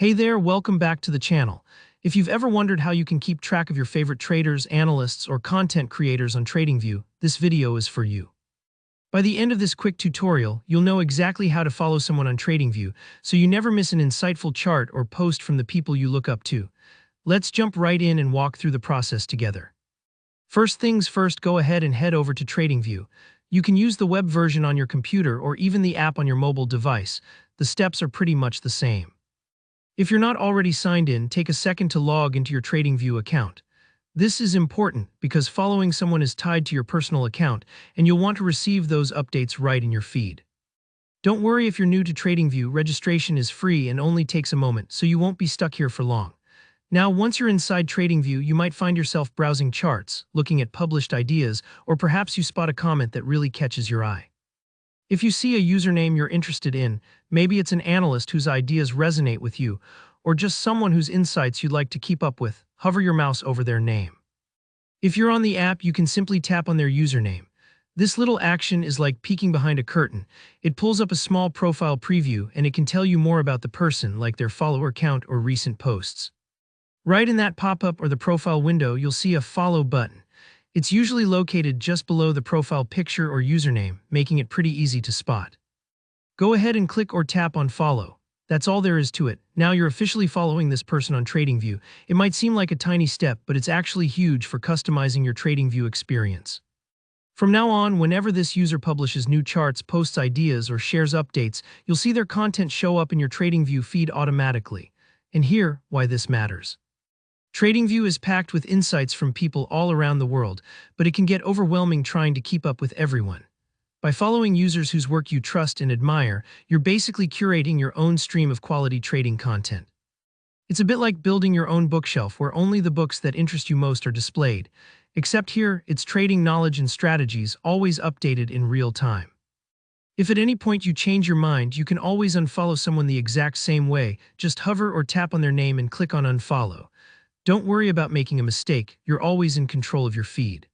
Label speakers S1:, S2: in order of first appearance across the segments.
S1: Hey there, welcome back to the channel. If you've ever wondered how you can keep track of your favorite traders, analysts, or content creators on TradingView, this video is for you. By the end of this quick tutorial, you'll know exactly how to follow someone on TradingView, so you never miss an insightful chart or post from the people you look up to. Let's jump right in and walk through the process together. First things first, go ahead and head over to TradingView. You can use the web version on your computer or even the app on your mobile device. The steps are pretty much the same. If you're not already signed in, take a second to log into your TradingView account. This is important because following someone is tied to your personal account, and you'll want to receive those updates right in your feed. Don't worry if you're new to TradingView, registration is free and only takes a moment, so you won't be stuck here for long. Now, once you're inside TradingView, you might find yourself browsing charts, looking at published ideas, or perhaps you spot a comment that really catches your eye. If you see a username you're interested in, maybe it's an analyst whose ideas resonate with you, or just someone whose insights you'd like to keep up with, hover your mouse over their name. If you're on the app, you can simply tap on their username. This little action is like peeking behind a curtain. It pulls up a small profile preview, and it can tell you more about the person, like their follower count or recent posts. Right in that pop-up or the profile window, you'll see a follow button. It's usually located just below the profile picture or username, making it pretty easy to spot. Go ahead and click or tap on follow. That's all there is to it. Now you're officially following this person on TradingView. It might seem like a tiny step, but it's actually huge for customizing your TradingView experience. From now on, whenever this user publishes new charts, posts ideas, or shares updates, you'll see their content show up in your TradingView feed automatically. And here, why this matters. TradingView is packed with insights from people all around the world, but it can get overwhelming trying to keep up with everyone. By following users whose work you trust and admire, you're basically curating your own stream of quality trading content. It's a bit like building your own bookshelf where only the books that interest you most are displayed. Except here, it's trading knowledge and strategies, always updated in real time. If at any point you change your mind, you can always unfollow someone the exact same way. Just hover or tap on their name and click on unfollow. Don't worry about making a mistake, you're always in control of your feed.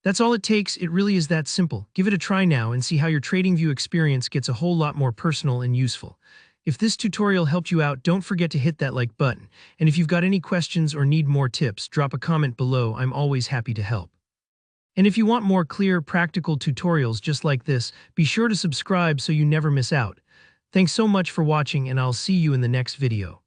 S1: That's all it takes, it really is that simple. Give it a try now and see how your TradingView experience gets a whole lot more personal and useful. If this tutorial helped you out, don't forget to hit that like button. And if you've got any questions or need more tips, drop a comment below, I'm always happy to help. And if you want more clear, practical tutorials just like this, be sure to subscribe so you never miss out. Thanks so much for watching, and I'll see you in the next video.